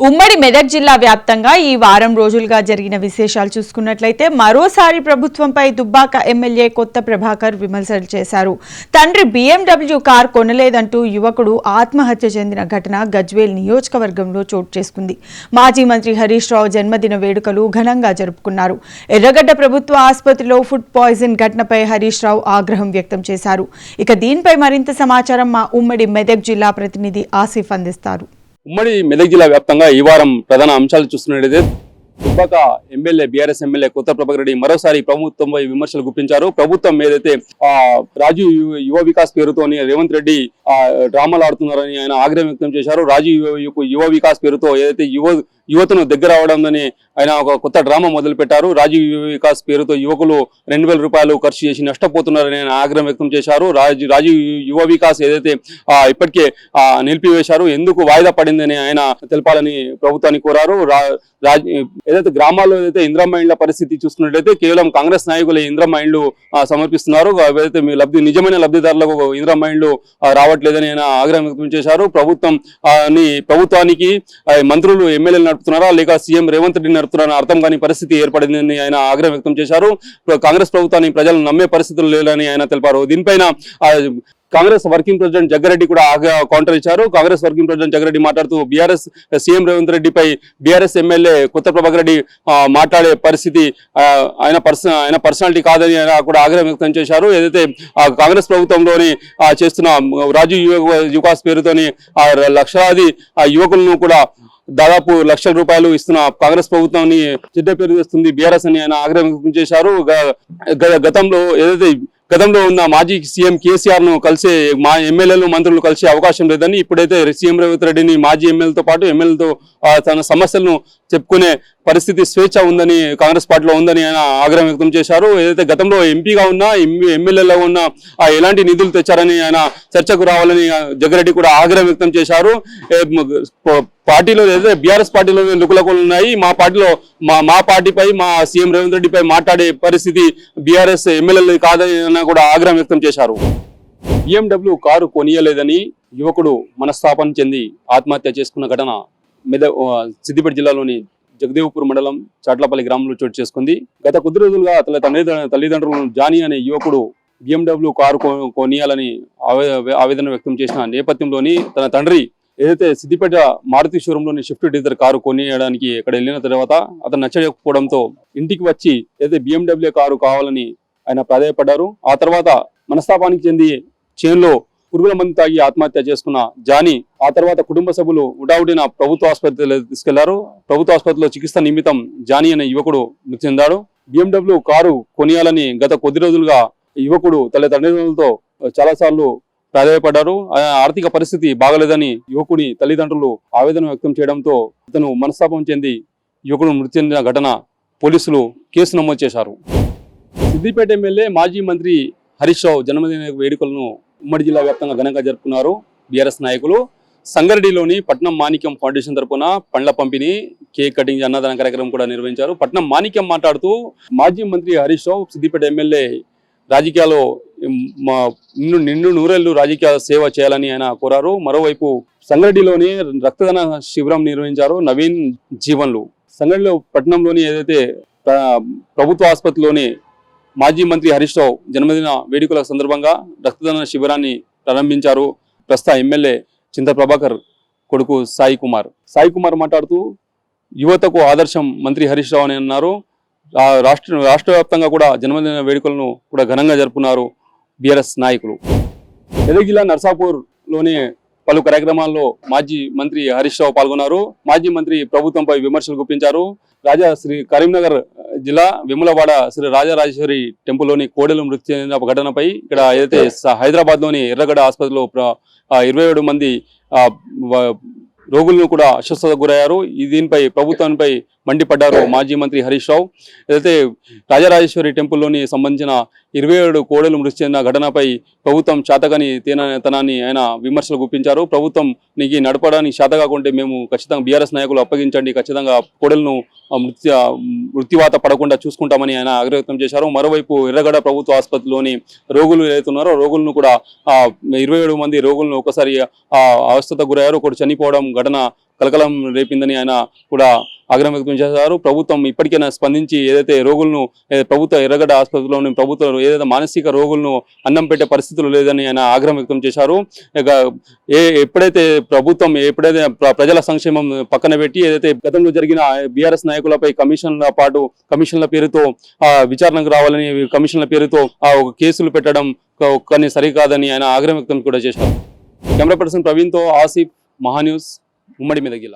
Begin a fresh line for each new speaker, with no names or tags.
ఉమ్మడి మెదక్ జిల్లా వ్యాప్తంగా ఈ వారం రోజులుగా జరిగిన విశేషాలు చూసుకున్నట్లయితే మరోసారి ప్రభుత్వంపై దుబ్బాక ఎమ్మెల్యే కొత్త ప్రభాకర్ విమర్శలు చేశారు. తండ్రి BMW కార్ కొనలేదంటూ యువకుడు ఆత్మహత్య చెందిన ఘటన గజ్వేల్ నియోజకవర్గంలో చోటు చేసుకుంది. మాజీ మంత్రి హరీష్ రావు జన్మదిన వేడుకలు ఘనంగా జరుపుకున్నారు. ఎర్రగడ్డ ప్రభుత్వ ఆసుపత్రిలో ఫుడ్ పాయిజన్ ఘటనపై హరీష్ రావు ఆగ్రహం వ్యక్తం చేశారు. ఇక దీనిపై మరింత సమాచారం మా ఉమ్మడి మెదక్ జిల్లా ప్రతినిధి ఆసిఫ్ అందిస్తారు.
ఉమ్మడి మెదక్ జిల్లా వ్యాప్తంగా ఈ వారం ప్రధాన అంశాలు చూస్తున్నట్లయితే దుబ్బాక ఎమ్మెల్యే బీఆర్ఎస్ ఎమ్మెల్యే కొత్త ప్రభాకర్ రెడ్డి మరోసారి ప్రభుత్వంపై విమర్శలు గుప్పించారు. ప్రభుత్వం ఏదైతే రాజు యువ వికాస్ పేరుతోని రేవంత్ రెడ్డి డ్రామాలు ఆడుతున్నారని ఆయన ఆగ్రహం వ్యక్తం చేశారు. రాజు యువ వికాస్ పేరుతో ఏదైతే యువతను దగ్గర అవడందని ఆయన ఒక కొత్త డ్రామా మొదలు పెట్టారు. రాజీవ్ యువ వికాస్ పేరుతో యువకులు 2,000 రూపాయలు ఖర్చు చేసి నష్టపోతున్నారని ఆయన ఆగ్రహం వ్యక్తం చేశారు. రాజీవ్ యువ వికాస్ ఏదైతే ఇప్పటికే నిలిపివేశారు, ఎందుకు వాయిదా పడిందని ఆయన తెలపాలని ప్రభుత్వాన్ని కోరారు. ఏదైతే గ్రామాల్లో ఏదైతే ఇందిరమ్మ ఇండ్ల పరిస్థితి చూస్తున్నట్లయితే కేవలం కాంగ్రెస్ నాయకులు ఇందిరమ్మ ఇండ్లు సమర్పిస్తున్నారు. ఏదైతే మీ నిజమైన లబ్ధిదారులకు ఇందిరమ్మ ఇండ్లు రావట్లేదని ఆయన ఆగ్రహం వ్యక్తం చేశారు. ప్రభుత్వానికి మంత్రులు ఎమ్మెల్యేలు నడుపుతున్నారా లేక సీఎం రేవంత్ రెడ్డి నడుపుతున్నారని అర్థం కాని పరిస్థితి ఏర్పడిందని ఆయన ఆగ్రహం వ్యక్తం చేశారు. కాంగ్రెస్ ప్రభుత్వాన్ని ప్రజలు నమ్మే పరిస్థితులు లేదని ఆయన తెలిపారు. దీనిపైన కాంగ్రెస్ వర్కింగ్ ప్రెసిడెంట్ జగ్గారెడ్డి కూడా కౌంటర్ ఇచ్చారు. కాంగ్రెస్ వర్కింగ్ ప్రెసిడెంట్ జగ్గారెడ్డి మాట్లాడుతూ బీఆర్ఎస్ సీఎం రేవంత్ రెడ్డిపై బీఆర్ఎస్ ఎమ్మెల్యే కొత్త ప్రభాకర్ రెడ్డి మాట్లాడే పరిస్థితి ఆయన పర్సనాలిటీ కాదని ఆయన కూడా ఆగ్రహం వ్యక్తం చేశారు. ఏదైతే కాంగ్రెస్ ప్రభుత్వంలోని చేస్తున్న రాజు యువకాస్ పేరుతోని లక్షలాది యువకులను కూడా దాదాపు లక్షల రూపాయలు ఇస్తున్న కాంగ్రెస్ ప్రభుత్వాన్ని చెడ్డ పేరు తెస్తుంది బీఆర్ఎస్ అని ఆయన ఆగ్రహం వ్యక్తం చేశారు. గతంలో ఉన్న మాజీ సీఎం కేసీఆర్ ను కలిసే మా ఎమ్మెల్యేలు మంత్రులు కలిసే అవకాశం లేదని, ఇప్పుడైతే సీఎం రేవంత్ రెడ్డిని మాజీ ఎమ్మెల్యేలతో పాటు ఎమ్మెల్యేలతో తన సమస్యలను చెప్పుకునే పరిస్థితి స్వేచ్ఛ ఉందని కాంగ్రెస్ పార్టీలో ఉందని ఆయన ఆగ్రహం వ్యక్తం చేశారు. ఏదైతే గతంలో ఎంపీగా ఉన్నా ఎమ్మెల్యేలో ఉన్న ఎలాంటి నిధులు తెచ్చారని ఆయన చర్చకు రావాలని జగ్గారెడ్డి కూడా ఆగ్రహం వ్యక్తం చేశారు. పార్టీలో ఏదైతే బీఆర్ఎస్ పార్టీలో లుకులకులు ఉన్నాయి, మా పార్టీపై మా సీఎం రేవంత్ రెడ్డిపై మాట్లాడే పరిస్థితి బీఆర్ఎస్ ఎమ్మెల్యేలు కాదని కూడా ఆగ్రహం వ్యక్తం చేశారు. BMW కారు కొనియలేదని యువకుడు మనస్తాపం చెంది ఆత్మహత్య చేసుకున్న ఘటన సిద్దిపేట జిల్లాలోని జగదేవ్పూర్ మండలం చాట్లపల్లి గ్రామంలో చోటు చేసుకుంది. గత కొద్ది రోజులుగా తల్లిదండ్రులను జానీ అనే యువకుడు BMW కారు కొనియాలని ఆవేదన వ్యక్తం చేసిన నేపథ్యంలోని తన తండ్రి ఏదైతే సిద్దిపేట మారుతి షోరూంలోని షిఫ్ట్ డిజైర్ కారు కొనియడానికి ఇక్కడ వెళ్ళిన తర్వాత అతను నచ్చకపోవడంతో ఇంటికి వచ్చి ఏదైతే BMW కారు కావాలని ఆయన ప్రాధాయపడ్డారు. ఆ తర్వాత మనస్తాపానికి చెంది చేన్లో పురుగుల మందు తాగి ఆత్మహత్య చేసుకున్న జానీ ఆ తర్వాత కుటుంబ సభ్యులు ఉడావుడిన ప్రభుత్వ ఆసుపత్రిలో తీసుకెళ్లారు. ప్రభుత్వ ఆసుపత్రిలో చికిత్స నిమిత్తం జానీ అనే యువకుడు మృతి చెందాడు. BMW కారు కొనియాలని గత కొద్ది రోజులుగా యువకుడు తల్లిదండ్రులతో చాలాసార్లు ప్రాధాయపడ్డారు. ఆర్థిక పరిస్థితి బాగలేదని యువకుని తల్లిదండ్రులు ఆవేదన వ్యక్తం చేయడంతో అతను మనస్తాపం చెంది యువకుడు మృతి చెందిన ఘటన పోలీసులు కేసు నమోదు చేశారు. సిద్దిపేట ఎమ్మెల్యే మాజీ మంత్రి హరీష్ రావు జన్మదిన వేడుకలను ఉమ్మడి జిల్లా వ్యాప్తంగా ఘనంగా జరుపుకున్నారు. బీఆర్ఎస్ నాయకులు సంగారెడ్డిలోని పట్నం మాణిక్యం ఫౌండేషన్ తరఫున పండ్ల పంపిణీ, కేక్ కటింగ్, అన్నదాన కార్యక్రమం కూడా నిర్వహించారు. పట్నం మాణిక్యం మాట్లాడుతూ మాజీ మంత్రి హరీష్ రావు సిద్దిపేట ఎమ్మెల్యే రాజకీయాల్లో నిండు నూరేళ్లు రాజకీయ సేవ చేయాలని ఆయన కోరారు. మరోవైపు సంగారెడ్డిలోని రక్తదాన శిబిరం నిర్వహించారు. నవీన్ జీవన్లు సంగారెడ్డిలో పట్టణంలోని ఏదైతే ప్రభుత్వ ఆసుపత్రిలోని మాజీ మంత్రి హరీష్ రావు జన్మదిన వేడుకల సందర్భంగా రక్తదాన శిబిరాన్ని ప్రారంభించారు. ప్రస్తుత ఎమ్మెల్యే చింత ప్రభాకర్ కొడుకు సాయి కుమార్ మాట్లాడుతూ యువతకు ఆదర్శం మంత్రి హరీష్ రావు అని అన్నారు. రాష్ట్ర వ్యాప్తంగా కూడా జన్మదిన వేడుకలను కూడా ఘనంగా జరుపుకున్నారు బీఆర్ఎస్ నాయకులు. మెదక్ జిల్లా నర్సాపూర్లోని పలు కార్యక్రమాల్లో మాజీ మంత్రి హరీష్ రావు పాల్గొన్నారు. మాజీ మంత్రి ప్రభుత్వంపై విమర్శలు గుప్పించారు. శ్రీ కరీంనగర్ జిల్లా వెములవాడ శ్రీ రాజరాజేశ్వరి టెంపుల్లోని కోడెలు మృతి చెందిన ఘటనపై ఇక్కడ ఏదైతే హైదరాబాద్లోని ఎర్రగడ్డ ఆసుపత్రిలో 27 మంది రోగులను కూడా అస్వస్థతకు గురయ్యారు. దీనిపై ప్రభుత్వంపై మండిపడ్డారు మాజీ మంత్రి హరీష్ రావు. ఏదైతే రాజరాజేశ్వరి టెంపుల్లోని సంబంధించిన 27 కోడలు మృతి చెందిన ఘటనపై ప్రభుత్వం చాతగాని తనాన్ని ఆయన విమర్శలు గుప్పించారు. ప్రభుత్వం నీకు నడపడానికి శాత కాకుంటే మేము ఖచ్చితంగా బీఆర్ఎస్ నాయకులు అప్పగించండి, ఖచ్చితంగా కోడలను మృత్యువాత పడకుండా చూసుకుంటామని ఆయన ఆగ్రహం చేశారు. మరోవైపు ఎర్రగడ్డ ప్రభుత్వ ఆసుపత్రిలోని రోగులు ఏదైతున్నారో రోగులను కూడా 27 మంది రోగులను ఒకసారి అవస్థతకు గురయ్యారు. ఒకటి చనిపోవడం ఘటన కలకలం రేపిందని ఆయన కూడా ఆగ్రహం వ్యక్తం చేశారు. ప్రభుత్వం ఇప్పటికైనా స్పందించి ఏదైతే రోగులను ప్రభుత్వ ఎర్రగడ్డ ఆసుపత్రిలోని ప్రభుత్వం ఏదైతే మానసిక రోగులను అన్నం పెట్టే పరిస్థితులు లేదని ఆయన ఆగ్రహం వ్యక్తం చేశారు. ఇక ఎప్పుడైతే ప్రభుత్వం ప్రజల సంక్షేమం పక్కన పెట్టి ఏదైతే గతంలో జరిగిన బీఆర్ఎస్ నాయకులపై కమిషన్ల పేరుతో విచారణకు రావాలని కమిషన్ల పేరుతో ఒక కేసులు పెట్టడం కానీ సరికాదని ఆయన ఆగ్రహం వ్యక్తం కూడా చేశారు. కెమెరా పర్సన్ ప్రవీణ్తో ఆసిఫ్, మహాన్యూస్, ఉమ్మడి మెదక్ జిల్లా.